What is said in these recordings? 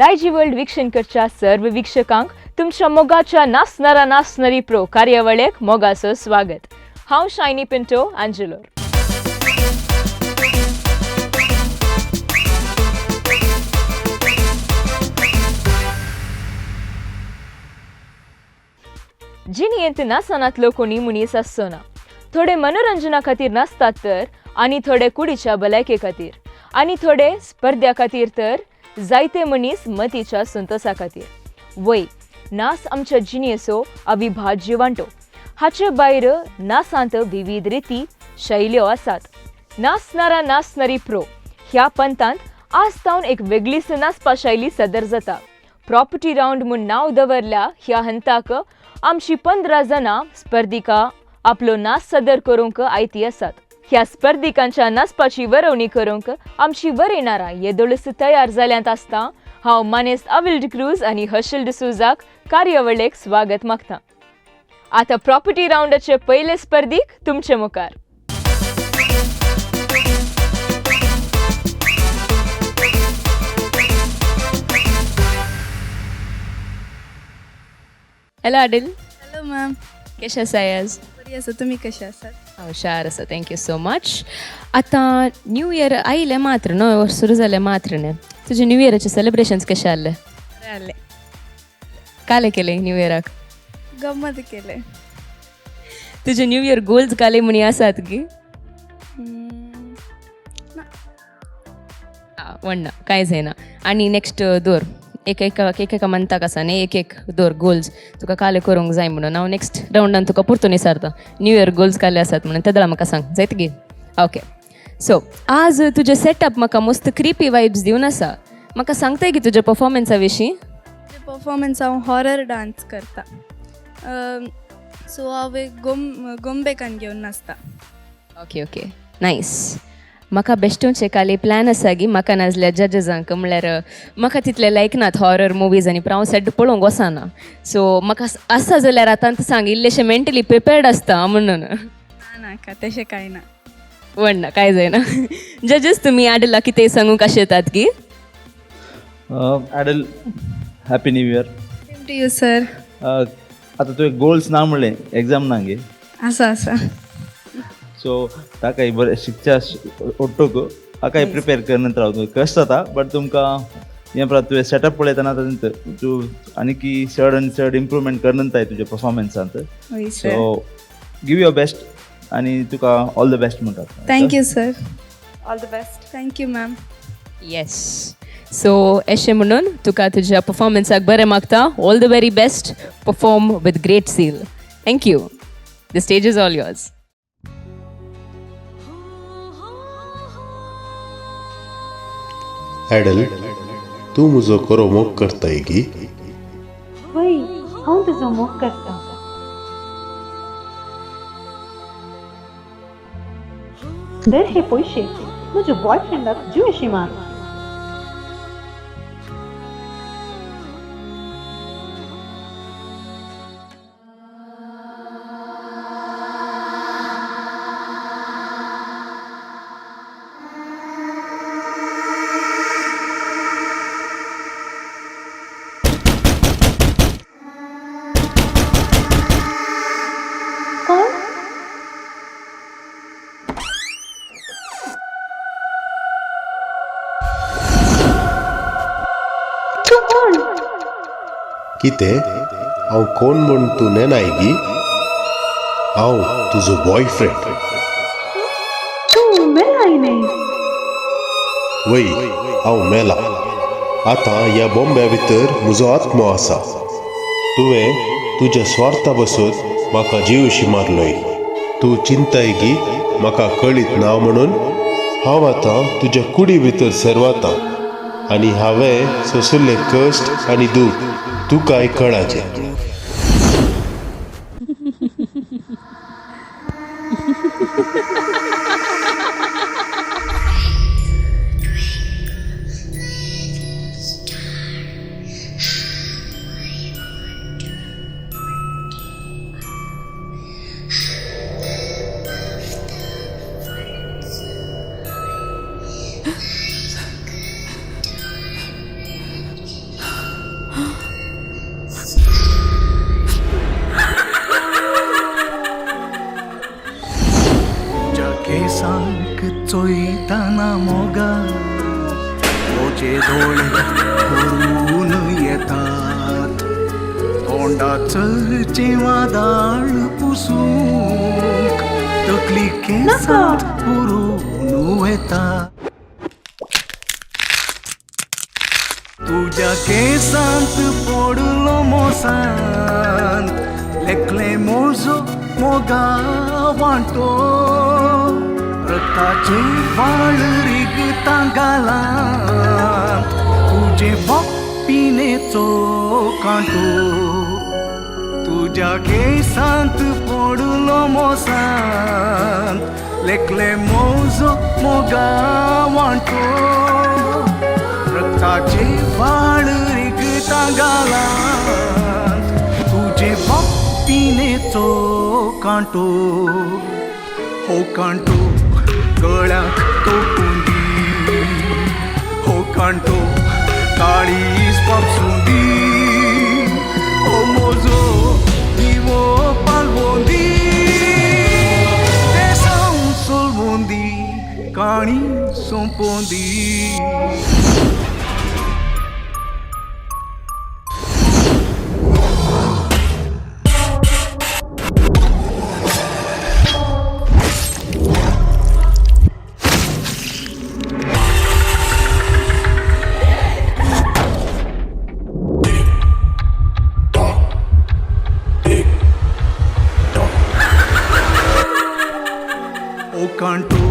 दायजी world विक्षण करच्या सर्व वीक्षकांक तुमच्या मोगाच्या नासणारा नासणारी प्रो कार्यावळेक मोगाचं स्वागत. हांव शायनी पिंटो अँजेलोर. जिणेंत नासनांतलो कोणी मनीस आसना. थोडे मनोरंजना खातीर नासतात तर आनी थोडे कुडीच्या भलायके खातीर आनी थोडे स्पर्ध्या खातीर तर जायते मनीस मतीच्या संतोषा खातीर. वय नास आमच्या जिणेचो अविभाज्य वांटो. हाचे भायर नासांत विविध रिती शैल्यो आसात. नासणारा नासणारी प्रो ह्या पंतांत आज तावन एक वेगळीच नाचपा शैली सदर जाता. प्रॉपर्टी राउंड म्हूण नांव दवरल्या ह्या हंताक आमची 15 जाणां स्पर्धिका आपलो नाच सदर करूंक आयती आसात. ह्या स्पर्धिकांच्या नाचपाची वरवणी करूंक आमची वरेणारां येदोळस तयार जाल्यांत आसता हांव मानेस्त अविल डिक्रूज आनी हर्षल डिसूजाक कार्यावळेक स्वागत मागतां. आतां प्रॉपर्टी राउंडाचे पयले स्पर्धीक तुमचे मुखार. हॅलो आदिल. Hello ma'am. कशें आसाय आज? बरी आसा, तुमी कशें आसात? हांव हुशार आसा, थँक्यू सो मच. आतां न्यू इयर आयलें मात्र नवें वर्स सुरू जालें मात्र न्ही. तुजे न्यू इयराचे सेलिब्रेशन्स कशे आसले? बरें जालें. काले केले न्यू इयराक? गम्मत केलें. तुजे न्यू इयर गोल्स काले म्हणी आसात की? वण्णा कांय जायना. आनी नेक्स्ट दोर एक एका मंथाक आसा न्ही एक दोर गोल्स तुका काले करूंक जाय म्हणून. हांव नेक्स्ट राउंडान तुका परतून विचारता न्यू इयर गोल्स काले आसात म्हणून ते दळा म्हाका सांग जायत गे. ओके, सो आज तुजे सेटअप म्हाका मस्त क्रिपी वायब्स दिवन आसा. म्हाका सांगताय की तुज्या परफॉर्मन्सा विशीं? परफॉर्मन्स हांव हॉरर डान्स करता. सो हांव एक गोंबेकान घेवन नाचता. Okay okay, nice. म्हाका बेश्टोवचे काले प्लॅन आसा की म्हाका नाजल्या जजजांक म्हणल्यार म्हाका तितले लायक नात हॉरर मुवीज आनी हांव सेट पळोवंक वचना. सो म्हाका आसा जाल्यार आतां सांग इल्लेशें मेंटली प्रिपेर्ड आसता म्हणून. नाका तशें कांय ना. वण्णा कांय जायना. जजीस तुमी आडला कितें सांगूंक आशेतात की? Adel happy new year. Same to you sir. आतां तुवें गोल्स ना म्हणलें एग्जाम ना गे. आसा. सो ताकाय बरें शिकच्या ओट्टोक ताकाय प्रिपेर करनंतर रावता कश्ट जाता बट तुमकां हें तुवें सेटअप पळयतना तूं आनी की चड आनी चड इम्प्रूवमेंट करनंताय तुज्या परफॉर्मन्सांत. सो गिव युअर बेस्ट आनी तुका ऑल द बेस्ट म्हणटात. Thank you sir. All the best. Thank you ma'am. Yes. So अशें म्हणून तुका तुज्या परफॉर्मन्साक बरें मागता. All the very best. Perform with great zeal. Thank you. The stage is all yours. Adel, तूं म्हजो खरो मोग करताय की? वय, हांव तुजो मोग करता. दर हे पयशे म्हज्या बॉयफ्रेंडाक जीव मार. कितें? हांव कोण म्हूण तूं नेनाय गी? हांव तुजो बॉयफ्रेंड. तूं मेलाय न्ही? वय, हांव मेला. आतां ह्या बोंब्या भितर म्हजो आत्मो आसा. तुवें तुज्या स्वार्था बसून म्हाका जीवशी मारलोय. तूं चिंताय गी म्हाका कळीत ना म्हणून? हांव आतां तुज्या कुडी भितर सरवातां आनी हांवें सोंसिल्ले कश्ट आनी दूख तुकाय कळाचें. डोळे भरून येतात तोंडाचं जेवादाळ पुसूक तकली केसात पुरून येतात तुझ्या केसांत पडलो मोसान लेखले मोजो मोगा वांटो रक्ताचे वाळ रिगता गाला तुझे पिणेचो कांटो तुझ्या केसांत पडलो मोसान लेखले मोजो मोगा वांटो रक्ताचे वाळ रिगता गाला तुझे पिणेचो कांटो हो कांटो गळ्यात तोपुंदी हो कांटो काळीज पापसुंदी हो मोजो दिवो पालवोंदी देसां सोलवोंदी काणी सोंपोंदी हो कांटो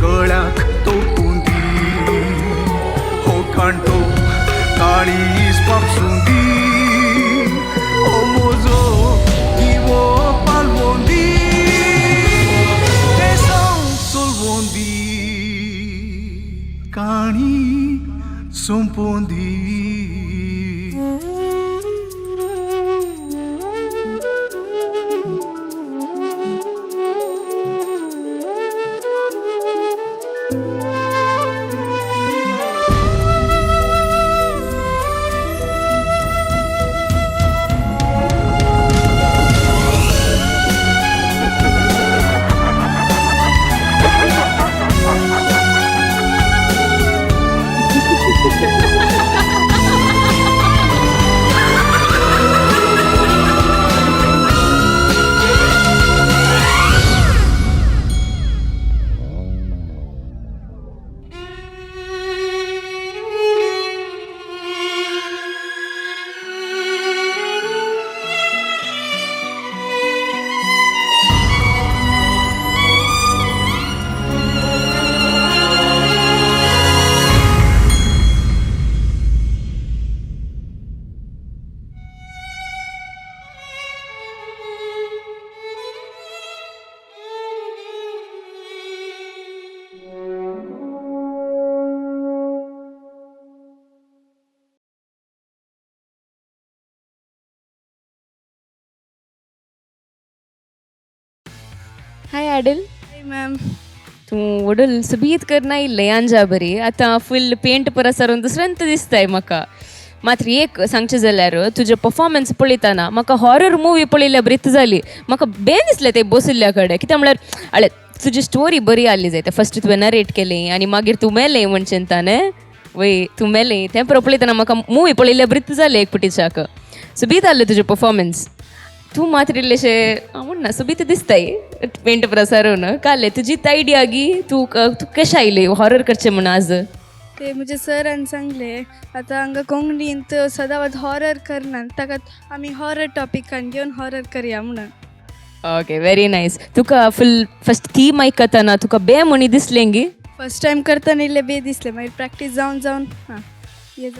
गळ्यात तोपुंदी हो कांटो काळीज पापसुंदी हो मोजो दिवो पालवोंदी देसां सोलवोंदी काणी सोंपोंदी हाय ॲडल, हाय मॅम. तूं वडल सुबीत करना इल्लें अंजा बरी आतां फुल पेंट परस सारून दुसऱ्यांत दिसताय म्हाका. मात्र एक सांगचें जाल्यार तुजें परफॉर्मन्स पळयतना म्हाका हॉरर मुवी पळयल्या ब्रिथ जाली. म्हाका बेन दिसलें तें बसयल्ल्या कडेन, कित्याक म्हळ्यार आळे तुजी स्टोरी बरी आसली जाय. फस्ट तुवें नरेट केलें आनी मागीर तूं मेलें म्हणचें ताणें वय तूं मेलें तें पळयतना म्हाका मुवी पळयल्या ब्रिथ जालें एक पिटीच्याक. सुबीत आसलें तुजें परफॉर्मन्स. तूं मात्र इल्लेशें हांव म्हणना सुबीत दिसताय पेंट प्रसारून काले तुजी आयडिया गी तूं कशें आयली हॉरर करचें म्हण आज. ते मुझे सरान सांगले आता हांगा कोंकणींत सदांच हॉरर करना ताका आमी हॉरर टॉपिकान घेवन हॉरर करया म्हणून. Okay very nice. तुका फुल फस्ट थीम आयकतना तुका बे म्हणी दिसलें गी. फर्स्ट टायम करतना इल्लें बे दिसलें मागीर प्रॅक्टीस जावन जावन हां ये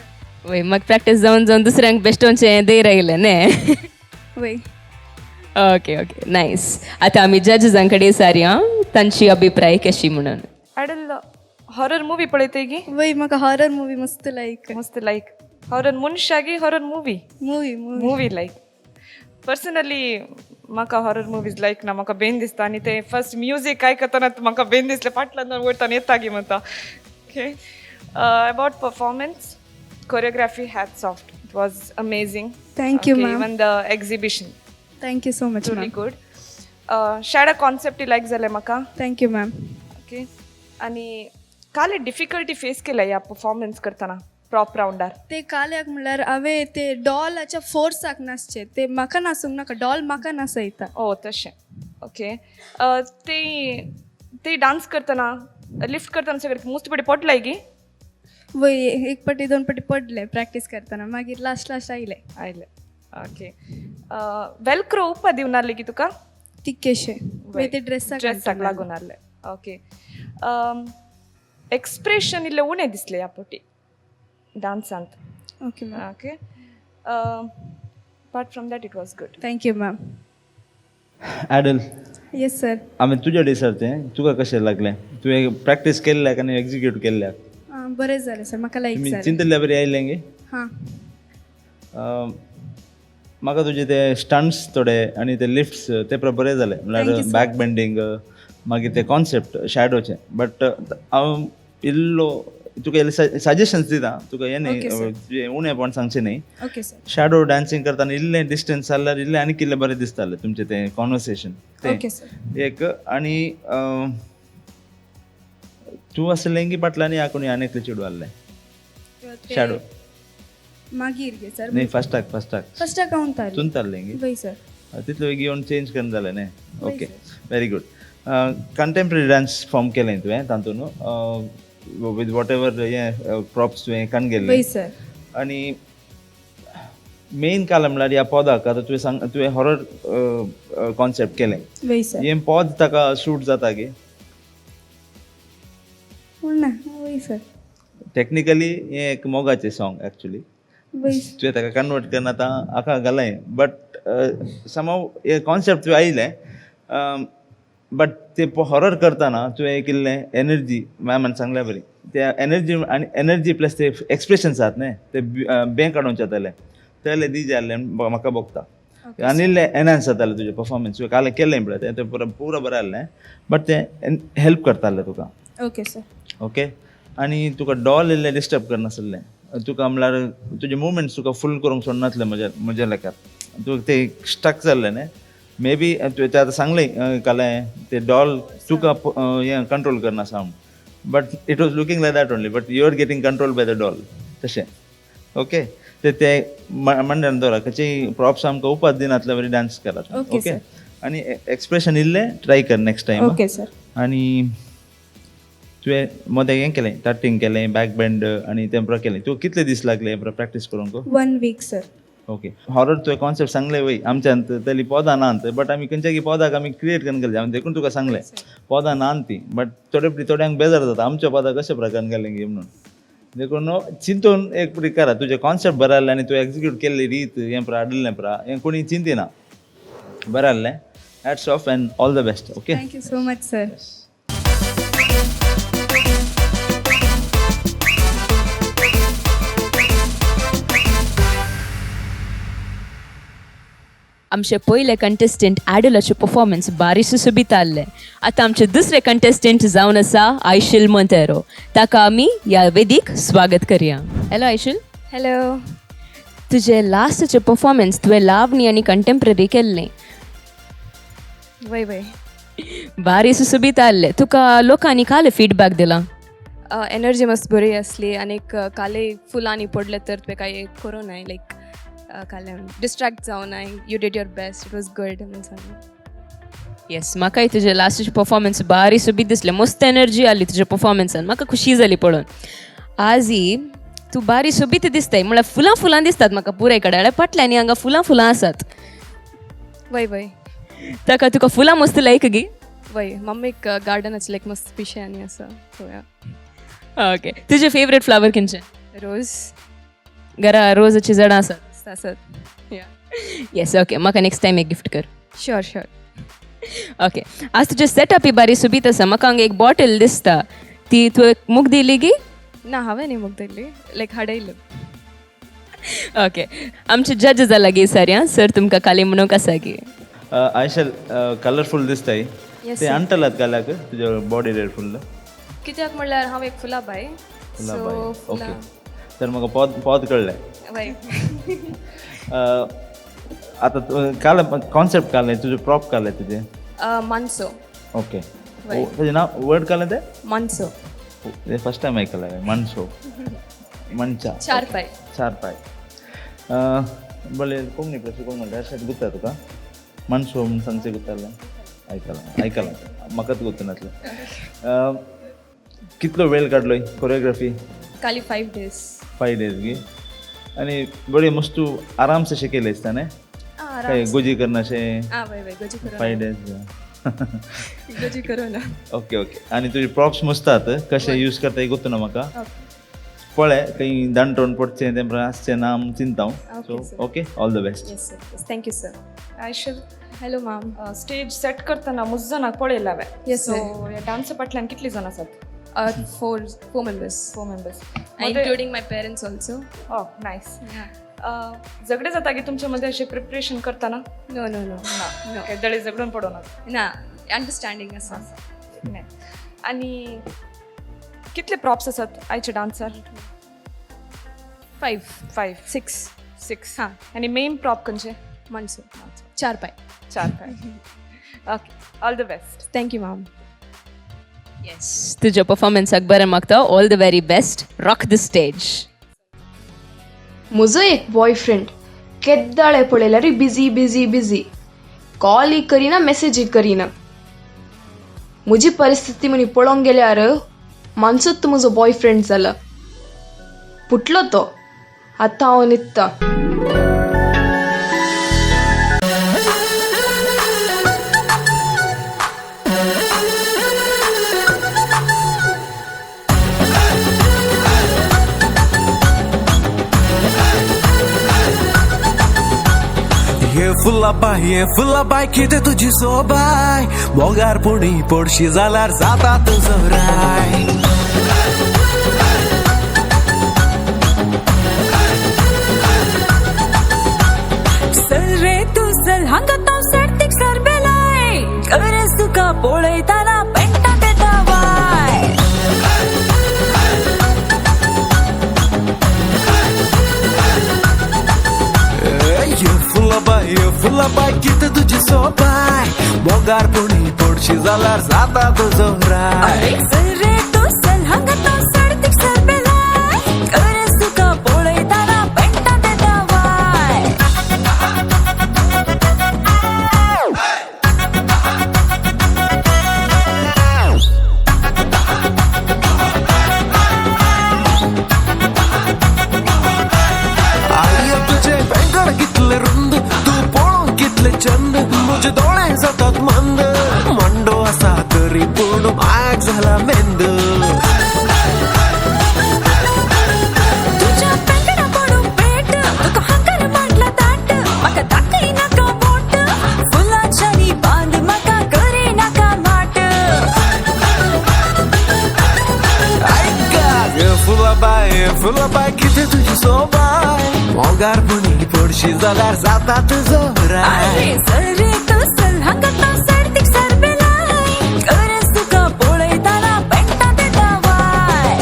वय म्हाका प्रॅक्टीस जावन जावन दुसऱ्यांक बेश्टोनचें देर आयलें न्ही. वय ओके ओके नायस. आतां आमी जजां कडेन सारया तांची अभिप्राय कशी म्हणून. ॲडल हॉरर मूवी पळयते गी. वय म्हाका हॉरर मुवी मस्त लायक. मस्त लायक हॉरर मनशागी horror movie movie movie like. Personally म्हाका हॉरर मुवीज लायक ना. म्हाका बेन दिसता आनी ते फर्स्ट म्युजीक आयकतना म्हाका बेन दिसलें फाटल्यान वयताना येता गी म्हणटा. Okay about performance choreography hats off. It was amazing. Thank you, ma'am. Even the exhibition. Thank you so much, Really ma'am. good. Shadow concept like झाले म्हाका. Thank you, ma'am. ओके आणि काले डिफिकल्टी फेस केल्या या performance करताना. Prop रावंडार ते काल्याक म्हणल्यार हांवें ते डॉलाच्या फोर्साक नासचे ते म्हाका नासूंक नाका डॉल म्हाका नासयता ओ तशें ओके ते डान्स करतना लिफ्ट करतना सगळे मुस्त पडी पडलाय की वय एक पाटी दोन पाटी पडले प्रॅक्टीस करतना मागीर लास्ट आयले आयले ओके वेलक्रो उपा दिवन आसले की तुका तिकेशे वय ते ड्रेसाक लागून आसले ओके एक्सप्रेशन इल्ले उणें दिसले ह्या पोटी डान्सांत okay ma'am okay apart from that it was good thank you ma'am Adel yes sir आम्ही तुझ्या डिसरते तुका कशें लागलें तुवें प्रॅक्टीस केल्ल्याक आनी एक्झिक्यूट केल्ल्याक बरें जालें सर म्हाका लायक तुमी जालें चिंतल्या बरी आयलें गे हां म्हाका तुजे ते स्टंट्स थोडे आनी ते लिफ्ट्स ते बरे जाले Thank म्हळ्यार you, sir. बॅक बेंडींग मागीर ते कॉन्सेप्ट शॅडोचे बट हांव इल्लो तुका इल्ले सजेशन्स दिता तुका हें न्ही Okay, sir. तुजें उणेंपण सांगचें न्ही ओके सर शॅडो डान्सिंग करतना इल्लें डिस्टन्स जाल्यार इल्लें आनी किल्लें बरें दिसतालें तुमचें तें कॉन्वर्सेशन ओके सर एक आनी तूं असं लेंगी पाटलांनी ह्या कोणी आनी एकले चेडू आहलें शॅडो मागीर गे सर न्ही फस्टाक फर्स्ट अकाउंट आली चुनताल लेंगी वय सर तितलो एक घेवन चेंज करून जालें न्ही okay very good contemporary dance form केलें तुवें तातूंत वीथ वॉट एवर हें प्रॉप्स तुवें कान वय गेल्ले सर आनी मेन काल म्हणल्यार ह्या पदाक आतां तुवें हॉरर कॉन्सेप्ट केलें वय सर हें पद ताका शूट जाता गे ना वय सर टेक्निकली हें एक मोगाचें सॉंग एक्चुली वय तुवें ताका कन्वर्ट करून आतां आका घालें बट समहाव हे कॉन्सेप्ट तुवें आयलें बट ते हॉरर करतना तुवें एक इल्लें एनर्जी मॅमान सांगल्या बरी त्या एनर्जी आनी एनर्जी प्लस ते एक्सप्रेशन्स आहात न्ही ते बें काडून जाताले तेले दिजे आहले म्हाका बघता आनी इल्लें एनहान्स जातालें तुजें परफॉर्मन्स तुवें काल केल्लें पळय तें पुरो बरें आहलें बट तें हेल्प करतालें तुका ओके सर ओके आनी तुका डॉल इल्लें डिस्टर्ब करनासलें तुका म्हणल्यार तुजे मुवमेंट्स तुका फूल करूंक सोडनासलें म्हज्या लेकार तुका ते स्टक जाल्लें न्ही मे बी तुवें तें आतां सांगलें कालें ते डॉल तुका हें कंट्रोल करना सावंड but it was looking like that only but you are getting control by the doll तशें ओके ते मंड्यान दवरा खंयचीय प्रॉप्स आमकां उपात दिनातले बरी डान्स करात Okay, ओके sir. आनी एक्सप्रेशन इल्लें ट्राय कर नेक्स्ट टायम ओके सर आनी तुवें मोदें हें केलें टर्टिंग केलें बॅक बेंड आनी तें बरें केलें तुका कितले दीस लागले प्रॅक्टीस करूंक 1 वीक सर ओके हॉरर तुवें कॉन्सेप्ट सांगले वय आमच्यान तली पदां नात बट आमी खंयच्या पदाक आमी क्रिएट करून गेले हांवें देखून तुका सांगलें पदां नात ती बट थोड्यांक बेजार जाता आमच्या पदां कशा प्रकारान गेलें गे म्हणून देखून चिंतून एक परी करा तुजें कॉन्सेप्ट बरें आहलें आनी तुवें एक्झिक्यूट केल्ली रीत हें पळय आडलें पळय हें कोणी चिंतिना बरें आहलें hats off end all the best okay thank you so much sir आमचे पयले कंटेस्टंट ॲडलाचे परफॉर्मन्स बारीशे सुबीत आसले आतां आमचे दुसरे कंटेस्टंट जावन आसा आयशील मोंतेरो ताका आमी ह्या वेदीक स्वागत करया हॅलो आयशील हॅलो तुजे लास्टचे परफॉर्मन्स तुवें लावणी आनी कंटेम्पररी केल्लें वय वय बारीशे सुबीत आसले तुका लोकांनी काले फीडबॅक दिला एनर्जी मस्त बरी असली आणि काले फुलांनी पडले तर तुवें काय करूं नाय लायक काले डिस्ट्रॅक्ट जावं नाय you did your best it was good म्हणून सांगलें येस म्हाकाय तुजे लास्टचे परफॉर्मन्स बारी सुबीत दिसले मस्त एनर्जी आली तुज्या परफॉर्मन्सान म्हाका खुशी जाली पळोवन आजी तूं बारी सुबीत दिसताय म्हळ्यार फुलां दिसतात म्हाका पुराय कडेन पटल्यांनी हांगा फुलां आसात वय वय ताका तुका फुलां मस्त लायक गी वय मम्मीक गार्डनाचे लायक मस्त पिशे आनी आसा पळोवया ओके तुजें फेवरेट फ्लावर खंयचें रोज घरा रोजाची झाडां आसात आसत येस ओके म्हाका नेक्स्ट टायम एक गिफ्ट कर शुअर शुअर ओके आज तुजें सेटअप ही बारी सुबीत आसा म्हाका हांगा एक बॉटल दिसता ती तुवें मूग दिली गी ना हांवें न्ही मुग दिल्ली लायक हाडयलो ओके आमचे जज जाला गे सर सर तुमकां काली म्हणूंक आसा गी आयशल कलरफूल दिसताय Yes, ते sir. आणटलात घाल्याक तुज्या बॉडी रेड फुल्ल कित्याक म्हणल्यार हांव एक फुला बाय सो ओके तर म्हाका पद कळ्ळें वय आतां काल कॉन्सेप्ट काडलें तुजें प्रॉप काडलें तुजें मानसो ओके Right. तेजें नांव वर्ड काडलें तें मानसो फर्स्ट टायम आयकलां मानसो मंचा चार पाय. 4 पाय बोले कोंकणी प्रश्न कोण म्हणटा अशें गुत्ता तुका मनसो म्हूण सांगचें गुत्तालें आयकलां म्हाकाच गुर्तू नासलें कितलो वेळ काडलोय कोरियोग्राफी खाली 5 days. 5 days गे आनी बरी मस्त तूं आराम से केलें दिसता न्ही काय गोजी करना अशें वय गोजी करो 5 days गोजी करो ना. ओके आनी तुजे प्रॉप्स मस्त आहात कशें यूज करता गुर्तू ना म्हाका पळय खंय दांटोवन पडचें तें आसचें ना म्हूण चिंता हांव so okay all the best. Yes, sir. Yes, thank you, sir. आयशल Hello, ma'am. Stage set करतना मुज जाणांक पळयला हांवें Yes, सो sir. ह्या डान्सा फाटल्यान कितलीं जाण आसात 4 members. 4 members Including my parents also. Nice Yeah. झगडे जाता की तुमच्या मध्ये असे प्रिपरेशन करताना No. ना काय दळे झगडून पडोनात ना, understanding असा. नाही आणि कितले प्रॉप्स असतात आयचे डान्सर 5, 5 6. 6 हां. आणि मेन प्रॉप खंयचे माणसं. 4 पाय. 4 okay all the best. Thank you, ma'am. Yes तुज्या परफॉर्मन्साक बरें मागता all the very best rock the stage. म्हजो एक बॉयफ्रेंड केद्दाळे पळयल्यार बिजी कॉल करिना मेसेज करिना. म्हजी परिस्थिती म्हणी पळोवंक गेल्यार मानसूच म्हजो बॉयफ्रेंड जाला. फुटलो तो आतां हांव न्हिदता. हे फुला बाय कितें तुजी सोबाय मोगार पुणी पडशी जाल्यार जाता तुजो राय. रे तू चल हांगा तो सर्तीक सरबेलाय गरज तुका पळयताना पेंटात येता वाय. हे फुला बाय कितें तुजी सोबाय मोगार पुणी पडशी जाल्यार जाता तुजो राय. रे तू चल हांगा तो सर्तीक सरबेलाय गरज तुका पळयताना पेंटात येता वाय. आय तुझे पेंगड कितले रुंद तू पळोवंक कितले चंद म्हजे दोळे जातात मंद मंडो आसा तरी पूण माग जाला मेंद. तुझ्या पेंगडा पडून पेट तुका हांगर मांडला ताट म्हाका दाखय नाका बोट फुलांच्यानी बांद म्हाका करे नाका माट. फुला बाय कितें तुजी सोबाय मोगार पुणी पडशी जाल्यार जाता तुजो राय. रे तू चल हांगा तो सर्तीक सरबेलाय गरज तुका पळयताना पेंटात येता वाय.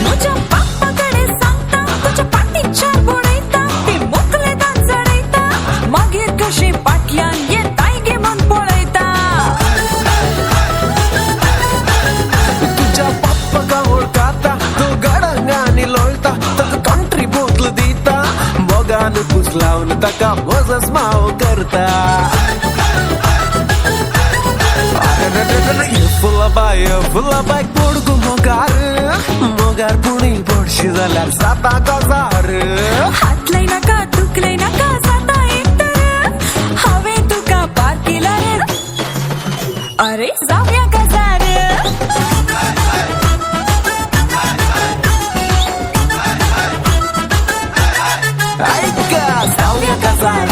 म्हज्या बाप्पा कडेन सांगता तुज्या पाटीच्यार बडयता ती मोकळे दात चडयता मागीर कशी फाटल्यान येताय गे मन पळयता. तुझ्या पप्पाका ओळखाता तो गडंगांनी लोळता ताका कंट्री बोतल दिता मोगान पूस लावन ताका मजस माव करता. फुला बाय पोडगो मोगार पुणी पडशी जाल्यार जाता गजार. हात लय नाका दुखलय नाका जाता एक तर हांवें तुका पार केला रे. अरे जाऊया गजार. जाऊया गजार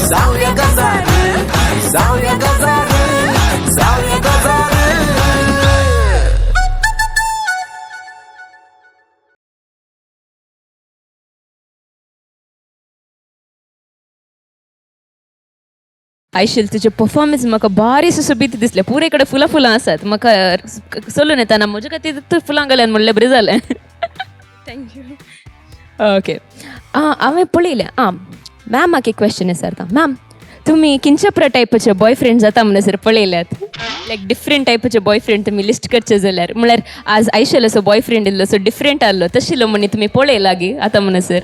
जाऊया गजार जाऊया गजार जाऊया गजार. आयशील तुजे परफॉर्मन्स म्हाका बारी सुशोबीत दिसले पुरे कडेन फुलां आसात म्हाका चलून येताना म्हजे खातीर फुलां घाल्यान म्हणलें बरें जालें. Thank you. ओके हांवें पळयलें मॅमाक एक क्वेश्चन विचारता मॅम तुमी खंयच्या टायपाचे बॉयफ्रेंड जाता म्हणसर पळयल्यात लायक डिफरंट टायपाचे बॉयफ्रेंड तुमी लिस्ट करचे जाल्यार म्हळ्यार आज आयशल असो बॉयफ्रेंड इल्लो सो डिफरंट आहलो तशिल्लो म्हणी तुमी पळयला गी आतां म्हणसर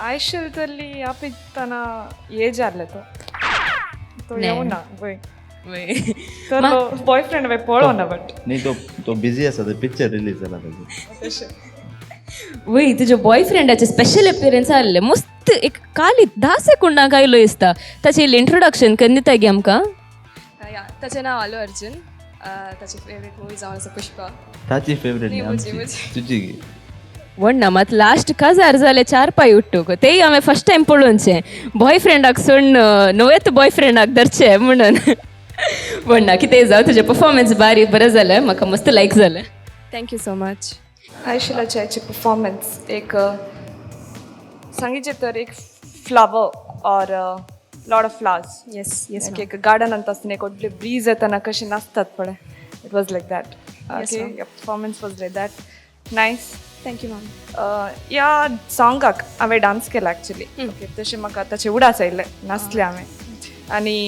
आयशलದಲ್ಲಿ ಆಪಿತ್ತನ ಏಜ್ ಆರ್ಲೆ तो येवना वय तर बॉय फ्रेंड वे पळोना बट नाही तो बिझी असा तो पिक्चर रिलीज झाला त्याचा वय तुज्या बॉयफ्रेंडाचे स्पेशल अपियरन्स आसले मस्त एक काली 10 सेकंडांक आयलो दिसता ताचें इल्लें इंट्रोडक्शन करून दिता गे आमकां ताचें नांव अल्लू अर्जुन ताची फेवरेट मूवी जावन आसा पुष्पा ताची फेवरेट नाही, आमची मुझी. तुझी गी वण्णा मात लास्ट काजार जाले 4 उठ्ठूक तेय हांवें फर्स्ट टायम पळोवनचें बॉयफ्रेंडाक सोडून नवेत बॉयफ्रेंडाक धरचें म्हणून वण्णा कितें जावं तुजें परफॉर्मन्स बरें जालें म्हाका मस्त लायक जालें थँक्यू सो मच आयशलाची परफॉर्मन्स एक सांगितले तर एक फ्लावर और lot of flowers yes yes एक गार्डन ಅಂತ असताना एक व्हडले ब्रीज येताना कशी नाचतात पळय it was like that okay performance was like that nice thank you ma'am या सॉंगाक हांवें डान्स केला एक्चुली ओके तशें म्हाका ताचे उडास आयिल्ले नाचले हांवें आनी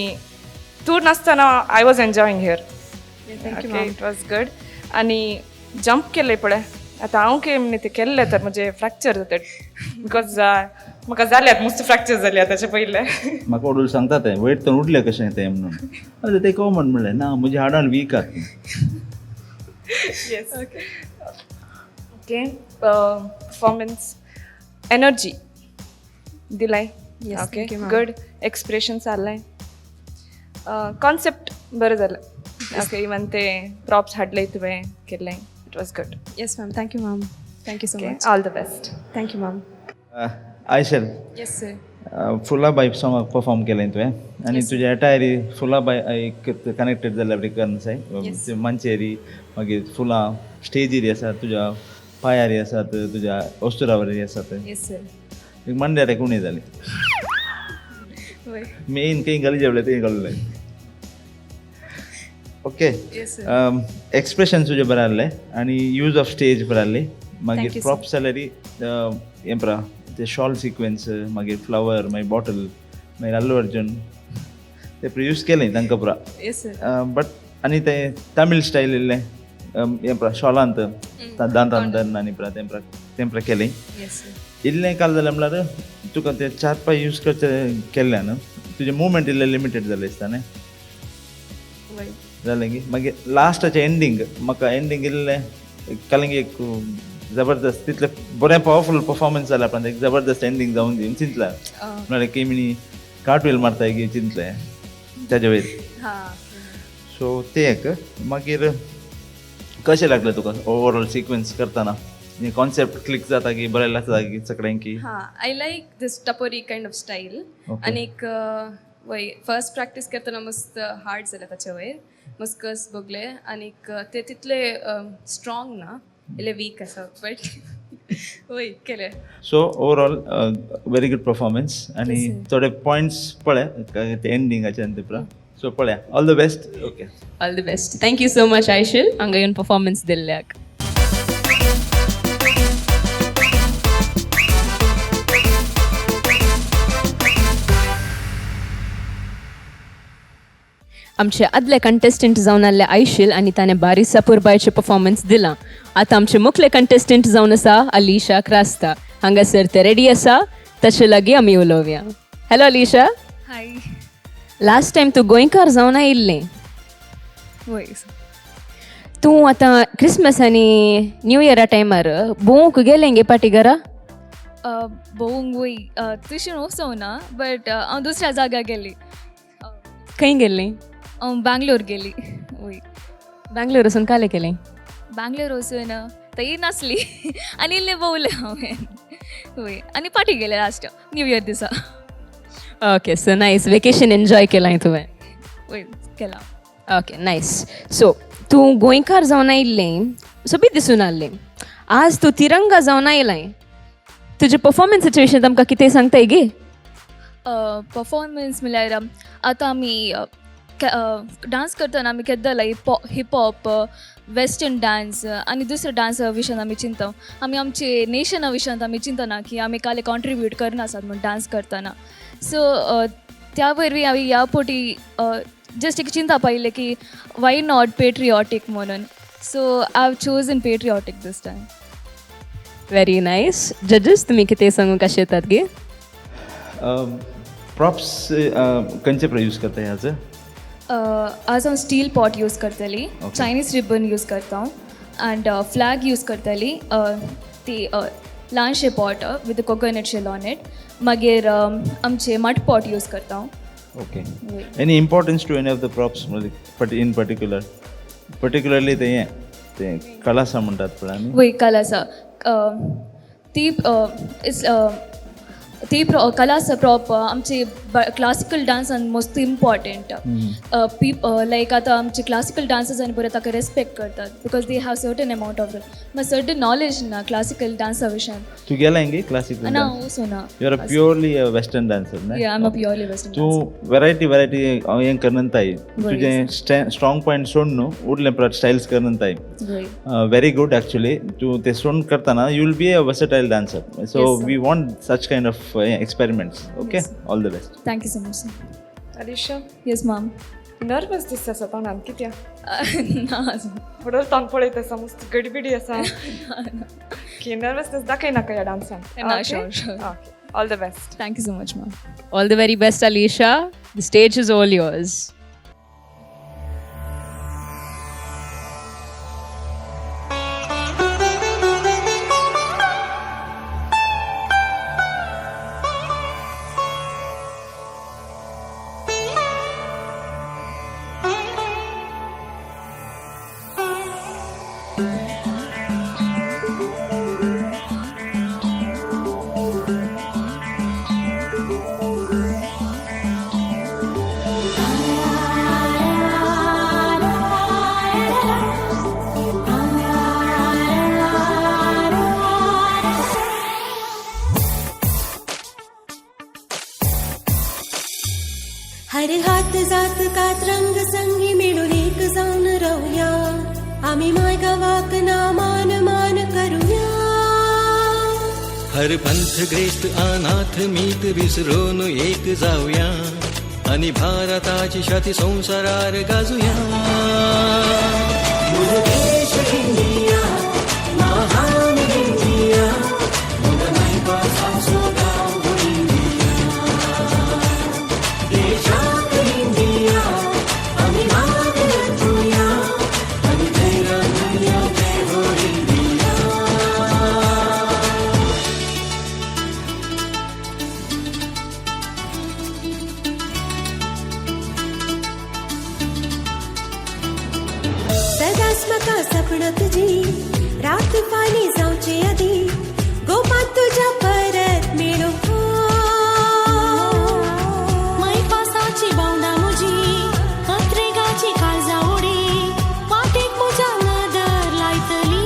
तूं नाचतना I was enjoying here okay it was good आनी जंप केले पळय आतां हांव केन्ना ते केल्ले तर म्हणजे फ्रॅक्चर जाता बिकॉज म्हाका जाल्यात मस्त फ्रॅक्चर जाली ताचे पयले म्हाका वडूल सांगता ते वयर तर उठले कशें तें म्हणून अरे ते कॉमन म्हणलें ना म्हजी हाडां वीक आहात येस ओके परफॉर्मन्स एनर्जी दिलाय ओके गुड एक्सप्रेशन्स आसलें कॉन्सेप्ट बरें जालें ओके इवन ते प्रॉप्स हाडले तुवें केल्लें it was good yes ma'am thank you ma'am thank you so much all the best thank you ma'am Aishal yes sir Phulabai सॉंगाक परफॉर्म केलें तुवें आनी तुज्या एटायरी फुलाबाई कनेक्टेड जाल्या रिकर्न्स आहे मंचेरी मागीर फुलां स्टेजीर आसात तुज्या पांयारी आसात तुज्या ओस्तुरावरी आसात येस सर एक मंड्यार एक उणी जाली मेन खंय घाली जेवले थंय घाललें ओके एक्सप्रेशन तुजें बरें आहलें आनी यूज ऑफ स्टेज बरें आहली मागीर प्रॉप सॅलरी हें पळय ते शॉल सिक्वेन्स मागीर फ्लावर मागीर बॉटल मागीर अल्लू अर्जुन ते यूज केलें तांकां पुरा येस सर बट आनी ते तमीळ स्टायल इल्लें हें पळय शॉलांत दांतान आनी पुरा तें पुरा केलें येस सर इल्लें काल जालें म्हणल्यार तुका ते 4-5 यूज करचे केल्ल्यान तुजें मुवमेंट इल्लें लिमिटेड जालें दिसता न्ही जालें की मागीर लास्टाचें एंडींग म्हाका एंडींग इल्लें कालिंग एक जबरदस्त तितलें बरें पावरफूल परफॉर्मन्स जालें आपणान एक जबरदस्त एंडींग जावन दी चिंतलां म्हळ्यार केमिनी कार्टवेल मारता की चिंतलें ताजे वयर सो ते एक मागीर कशें लागलें तुका ओवरऑल सिक्वेन्स करतना कॉन्सेप्ट क्लिक जाता की बरें लागता की सगळ्यांक की I like this tapori kind of style आनीक वय फर्स्ट प्रॅक्टीस करतना मस्त हार्ड जालें ताचे वयर मस्कस बगले आनीक ते तितले स्ट्रॉंग ना इल्ले वीक आसा बट वय केले so overall very good performance आनी थोडे पॉयंट्स पळय ते एंडिंगाचे ते पुरा सो पळया all the best okay all the best thank you so much Aishal हांगा येवन परफॉर्मन्स दिल्ल्याक आमचे आदले कंटेस्टंट जावन आसले आयशील आनी ताणें बारिसा पुरबायचे परफॉर्मन्स दिलां आतां आमचे मुखले कंटेस्टंट जावन आसा अलिशा क्रास्ता हांगासर ते रेडी आसा तशे लागीं आमी उलोवया हॅलो अलिशा हाय लास्ट टायम तूं गोंयकार जावन आयिल्लें वय तूं आतां क्रिसमस आनी न्यू इयरा टायमार भोवंक गेलें गे पाटी घरा भोवंक वय तशें वचोना बट हांव दुसऱ्या जाग्यार गेली खंय गेल्लीं हांव बँगलोर गेली वय बँगलोर वचून काले केलें बँगलोर वचून थंय नासली आनी इल्लें भोवलें हांवें वय आनी पाटी गेले लास्ट न्यू इयर दिसा okay so nice vacation enjoy केलां तुवें वय केला ओके नायस सो तूं गोंयकार जावन आयिल्लें सोबीत दिसून आहलें आज तूं तिरंगा जावन आयलां तुजे परफॉर्मन्साच्या विशीं आमकां कितें सांगताय गे परफॉर्मन्स म्हळ्यार आतां आमी डान्स करतना आमी केद्दाला हिपहॉप वेस्टर्न डान्स आनी दुसरे डान्स विशयान आमी चिंता आमी आमचे नेशना विशयान आमी चिंतना की आमी काले कॉन्ट्रिब्यूट करना आसात म्हण डान्स करतना सो त्या वरवीं हांवें ह्या पोटी जस्ट एक चिंता पाहिले की वाय नॉट पेट्रिऑटीक म्हणून so I have chosen patriotic this time. Very nice. जजेस तुमी कितें सांगूंक आशेतात गे? प्रॉप्स खंयचे यूज करता ह्याचं? आज हांव स्टील पॉट यूज करतली, चायनीज रिबन यूज करता अँड फ्लॅग यूज करतली ती ल्हानशे pot with coconut shell on it. मागीर आमचे मड पॉट यूज करता. Okay. Any importance to any of the props in particularly ते कलासा म्हणटात पळय आमी? वय कलासा ती कलासा प्रॉप आमचे क्लासिकल डान्सान मोस्ट इम्पॉर्टंट. लायक आतां आमचे क्लासिकल डान्सर्स आनी बरे ताका रेस्पेक्ट करतात because they have certain amount of मागीर सर्टन नॉलेज ना क्लासिकल डान्सा विशयान. तू गेला हिंगे क्लासिकल? ना वचूं ना. You are purely western dancer ना? या I am a purely western. तू वेरायटी हांव हें करनताय तुजें स्ट्रॉंग पॉयंट सोड न्हू उरलें स्टायल्स करनताय. Very good actually. तू ते सोड करतना you will be a versatile dancer. So we want such kind of experiments. Okay, all the best. Thank you so much, sir. Alisha, Yes, ma'am. Nervous दिसता आसा तोंडान कित्या? ना फुडल तोंड पळयत आसा मस्त गडबिडी आसा. की नर्वसनेस दाखयनाका ह्या डान्सान. ना sure. Okay. All the best. Thank you so much, ma'am. All the very best, Alisha. The stage is all yours. हर हात जात कात रंग संगी मिळून एक जाऊन राहूया आम्ही माय गावाक नामान मान करूया. हर पंथ ग्रेस्त अनाथ मीत विसरून एक जाऊया आणि भारताची छाती संसारार गाजूया. देश इंडिया महान इंडिया मुगनाई पासासो गाव इंडिया देशात इंडिया आम्ही मान रचूया आणि जय रचूया जय हो इंडिया. सदास्मका सपन तुझी रात पाणी जाऊचे आधी गोपा तुझ्या परत मिळो मै पासाची बावडा मुजी पत्रेगाची काळजा ओढी पाटेक मुजा नदर लायतली.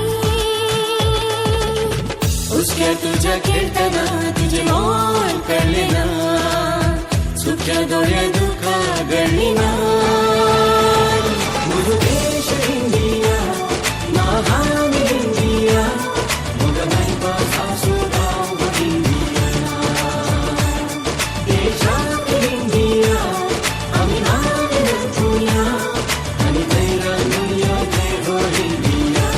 उसक्या तुझ्या खेळताना तुझे मोल कळले ना सुख्या डोळ्या दुखा गळली ना. देश इंडिया महान इंडिया मुगनाई पासासो गाव इंडिया देशात इंडिया आम्ही मान रचूया आणि जय रचूया जय हो इंडिया.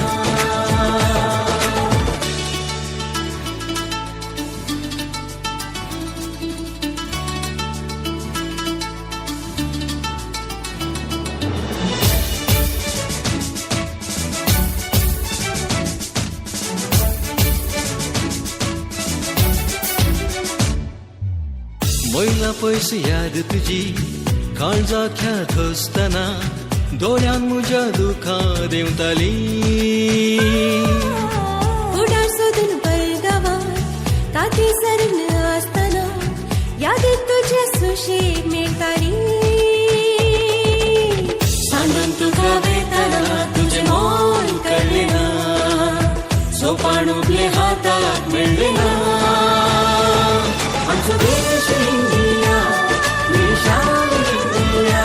मोयला पैस याद तुझी काळजा ख्यात असताना डोळ्यान मुझ्या दुखा देवताली. उडार सोदून पळगावात ताती सरून असताना यादीत तुझ्या सुशेग मेळटाली. सांडून तुका वेताना तुझे मोल कळले ना सोपान उबले हातात मेळले ना. आमचो देश इंडिया विशाल इंडिया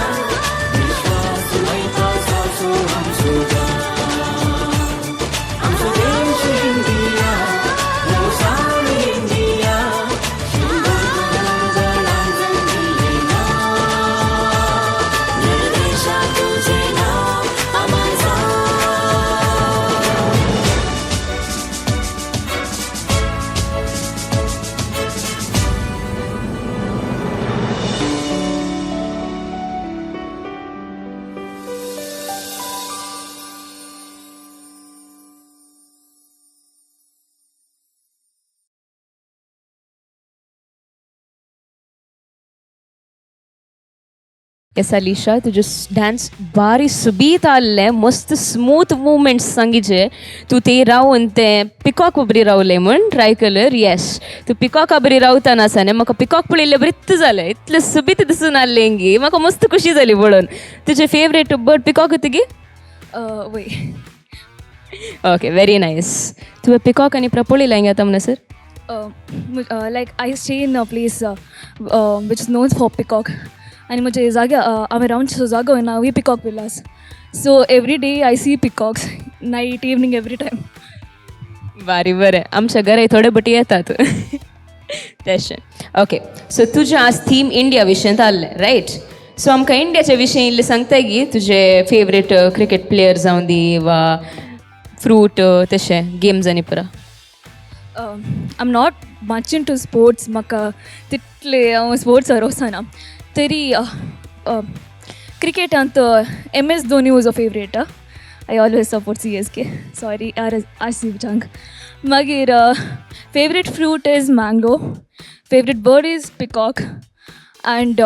येस अलिशा तुजे डान्स बारी सुबीत आहले मस्त स्मूथ मुवमेंट्स सांगीचे तू ते रावन ते पिकॉक बरी रावले म्हण ट्राय केल्यार येस तू पिकॉका बरी रावतना आसा न्ही म्हाका पिकॉक पळयले बरीच जालें इतलें सुबीत दिसून आहलें हिंगी म्हाका मस्त खुशी जाली पळोवन तुजें फेवरेट बर्ड पिकॉक तुगे वय ओके व्हेरी नायस तुवें पिकॉक आनी पळयला हिंगा आतां म्हणा sir like I stay in a place which is known for peacock आनी म्हजे जाग्या हांवें रावंड जागो नाव peacock villas so every day I see peacocks night evening every time बारी बरें आमच्या घरा थोडे बटी येतात तशें ओके सो तुजें आज थीम इंडिया विशयेंत आहलें रायट सो आमकां इंडियाच्या विशयी इल्लें सांगता गी तुजे फेवरेट क्रिकेट प्लेयर जावं दी वा फ्रूट तशें गेम्स आनी पुरा I am not much into sports म्हाका तितले हांव स्पोर्ट्सार वचना तरी क्रिकेटांत MS Dhoni was a favourite I always support CSK sorry RCB जंग मागीर favourite fruit is mango favourite bird is peacock and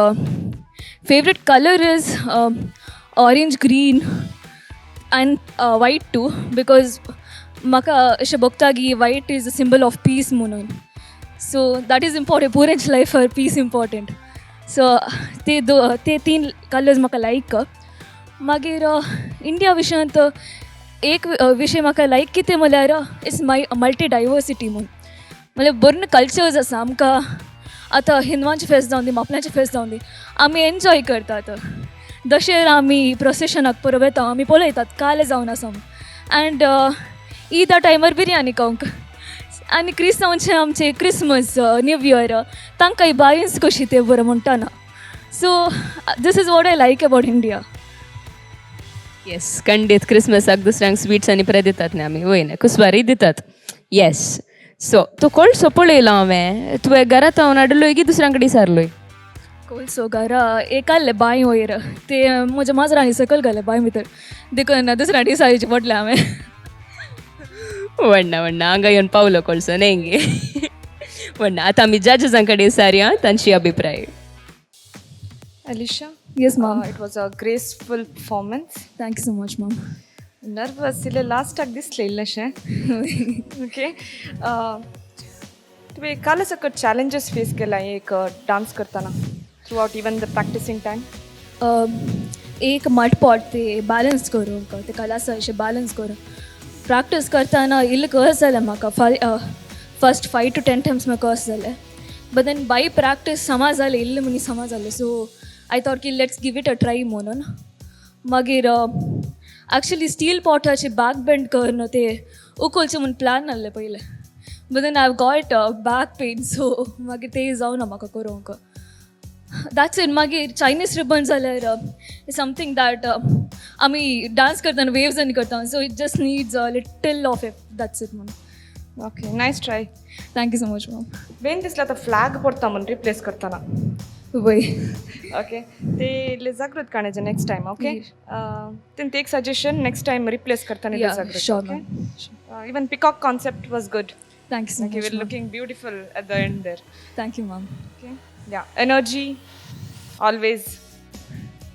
favourite colour is orange green and white too because म्हाका अशें बघता की white is a symbol of peace म्हणून so that is important पुरेंच लायफार peace important so ते 3 colours म्हाका लायक मागीर इंडिया विशयांत एक विशय म्हाका लायक कितें म्हळ्यार इट्स मल्टी डायवर्सिटी म्हणल्यार बरे कल्चर्स आसा आमकां आतां हिंदवांचे फेस्त जावन दी मापल्यांचे फेस्त जावन दी आमी एन्जॉय करतात दशेर आमी प्रोसेशनाक परब येता आमी पळयतात काले जावन आसा एंड ईदा टायमार बिरयानी खावंक आनी क्रिस्तांवांचे आमचे क्रिसमस न्यू इयर तांकांय बायन्स कशी ते बरें म्हणटाना so this is what I like about India yes खंडीत क्रिसमसाक दुसऱ्यांक स्वीट्स आनी पुरा दितात न्ही आमी वय न्ही कुसवारी दितात येस सो तो कोळसो पळयलो हांवें तुवें घरांत हांव हाडलोय की दुसऱ्यां कडेन सारलोय कोळसो घरा एक आहले बांय वयर ते म्हज्या माजरांनी सकयल घाले बांय भितर देखून दुसऱ्या दिसाचे पडले हांवें व्हडना हांगा येवन पावलो कोळसो न्ही हिंगी व्हडना आतां आमी जजां कडेन सारया तांची अभिप्राय Alicia, yes ma'am it was a graceful performance. Thank you so much ma'am Nervous इल्लें लास्टाक दिसलें इल्लेशें ओके तुवें काल सकट चॅलेंजीस फेस केला एक डान्स करतना throughout even the practising time एक मटपॉट ते बॅलन्स करूंक ते कलास अशें बॅलन्स करूंक प्रॅक्टीस करतना इल्लें कस जालें म्हाका फस्ट 5 to 10 times म्हाका कस जालें बट देन बाय प्रॅक्टीस समज जालें इल्लें मनी समज जालें सो आय थॉट की let's give it a try म्हणून मागीर ॲक्च्युली स्टील पॉटाचे बॅक बेंड करून ते उखलचें म्हणून प्लॅन आहलें पयलें but then I got back pain so मागीर ते जावना म्हाका करूंक दॅट्स इट मागीर चायनीज रिबन जाल्यार समथींग दॅट आमी डान्स करतना वेव्स आनी करता so it just needs a little of it that's it म्हणून okay nice try thank you so much ma'am बेन दिसला आतां फ्लॅग पडटा म्हणून रिप्लेस करतना वय ओके ते इल्लें जागृत काण्याचें नेक्स्ट टायम ओके तें एक सजेशन नेक्स्ट टायम रिप्लेस करतना Yeah, जागृत sure, okay even peacock concept was good thank you so Like you much were looking beautiful at the end there. Thank you ma'am Okay. Yeah. Energy, always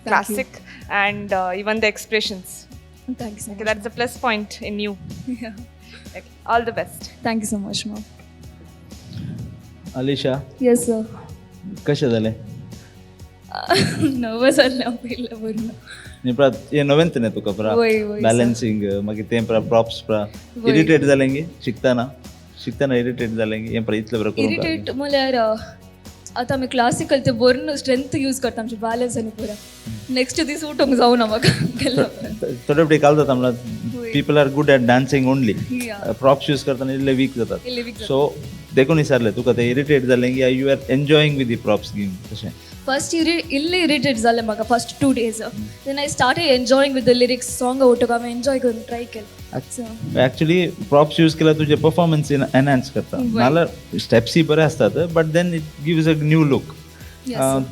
classic, and even the expressions. Thank you so Okay, that's the plus point in you. Much Okay. All the best. Thank you so much ma'am Alisha yes sir कशें जालें nervous जाल्लें हांव पयल्या बरोवन न्ही प्रा हें नवेंत न्ही तुका प्रा वय, वय, बॅलन्सींग मागीर तें प्रा प्रॉप्स प्रा इरिटेट जालें गी शिकताना इरिटेट जालें गी हें प्रा इतलें बरें करूंक इरिटेट म्हळ्यार आतां आमी क्लासिकल ते बरो स्ट्रेंथ यूज करता आमचे बॅलन्स आनी पुरा नेक्स्ट दीस उठोंक जावना म्हाका गेलो थोडे फावटी काल जाता म्हणल्यार people are good at dancing only Yeah. Props use करतना इल्ले वीक जातात इल्लें weak सो देखून विचारलें तुका तें इरिटेट जालें की you are enjoying with the props game तशें फर्स्ट इल्लें इरिटेट जालें म्हाका first 2 days then I started enjoying with the lyrics song आवटूक हांवें एन्जॉय करून ट्राय केलें सो ॲक्च्युली प्रॉप्स यूज केल्यार तुजे परफॉर्मन्स एनहान्स करता नाल्यार स्टेप्सी बरे असतात but then it gives a new look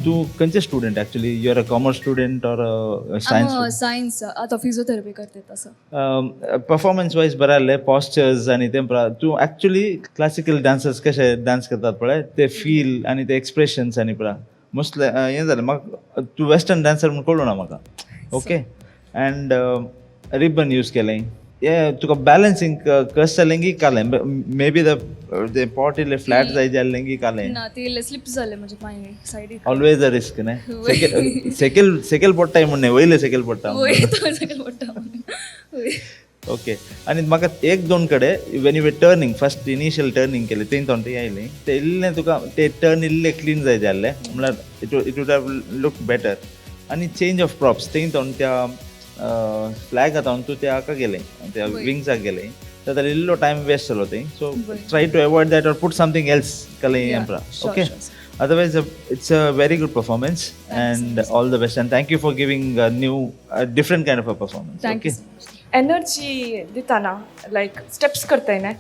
तूं खंयचे student actually you are a commerce student or science science आतां फिजिओथेरपी करता तसो परफॉर्मन्स वायज बरें आहले पॉस्चर्स आनी तें तूं ॲक्च्युली क्लासिकल डान्सर्स कशे डान्स करतात पळय ते फील आनी ते एक्सप्रेशन्स आनी पळय मोस्टली हें जालें म्हाका तूं वेस्टर्न डान्सर म्हूण कळूं ना म्हाका ओके एंड रिबन यूज केलें हें तुका बॅलन्सींग कशें जालें की कालें मे बी तें पॉट इल्लें फ्लॅट जाय जाल्लें की कालें ना ती इल्लें स्लिप जालें म्हजे पांय सायडीक ऑलवेज अ रिस्क न्ही सेकेल पडटाय म्हण न्ही वयले सेकेल पडटा ओके आनी म्हाका एक दोन कडेन Wien you turning first initial turning केलें तें थंय येयलें तें इल्लें तुका तें टर्न इल्लें क्लीन जाय जाल्लें म्हळ्यार it would have look better आनी चेंज ऑफ प्रॉप्स तें त्या फ्लॅग आतां तूं त्या हाका गेलें त्या विंग्साक गेलें जाल्यार इल्लो टायम वेस्ट जालो थंय so try to avoid that or put something else कलें एम्प्रा okay otherwise it's a very good performance and all the best and thank you for giving a different kind of a performance. Thank you. Energy दिताना like steps करताय न्ही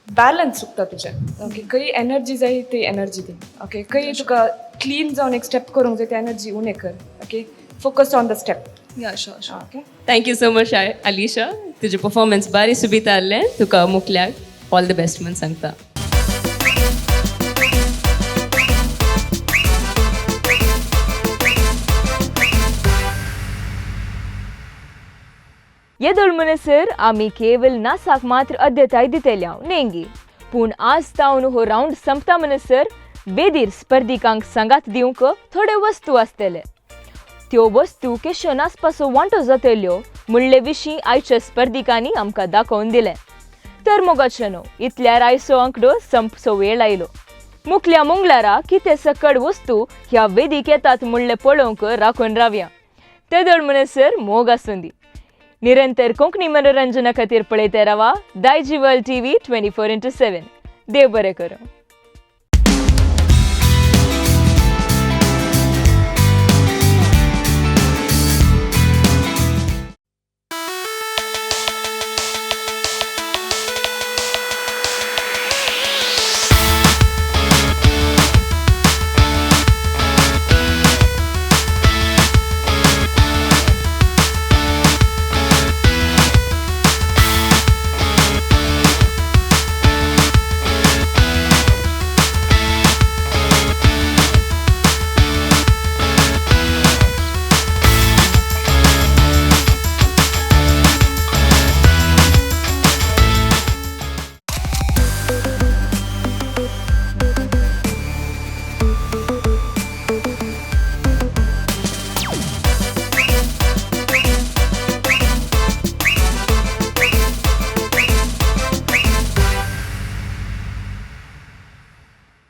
balance चुकता तुजें okay खंय energy जाय ती एनर्जी दी okay खंय तुका clean जावन एक स्टेप करूंक जाय ती एनर्जी उणें कर okay focus on the step या शोर okay thank you so much Alisha तुजें परफॉर्मन्स बारी सुबीत आहलें तुका मुखल्याक ऑल द बेस्ट म्हूण सांगता. येदोळ म्हणसर आमी केवल नासाक मात्र अध्यताय दितेल्या नेंगी पूण आज तावन हो रावंड संपता म्हणसर बेदीर स्पर्धिकांक सांगात दिवंक थोडे वस्तू आसतले त्यो वस्तू केशो नासपाचो वांटो जातल्यो म्हणले विशीं आयच्या स्पर्धिकांनी आमकां दाखोवन दिले तर मोगाचनो इतल्यार आयचो अंकडो संपचो वेळ आयलो मुखल्या मंगळारा कितें सकड वस्तू ह्या वेदीक येतात म्हणले पळोवंक राखून रावया तेदोळ म्हणसर मोग आसूं दी. निरंतर कोंकणी मनोरंजना खातीर पळयते रावा दायजी वर्ल्ड TV 24/7. देव बरें करूं.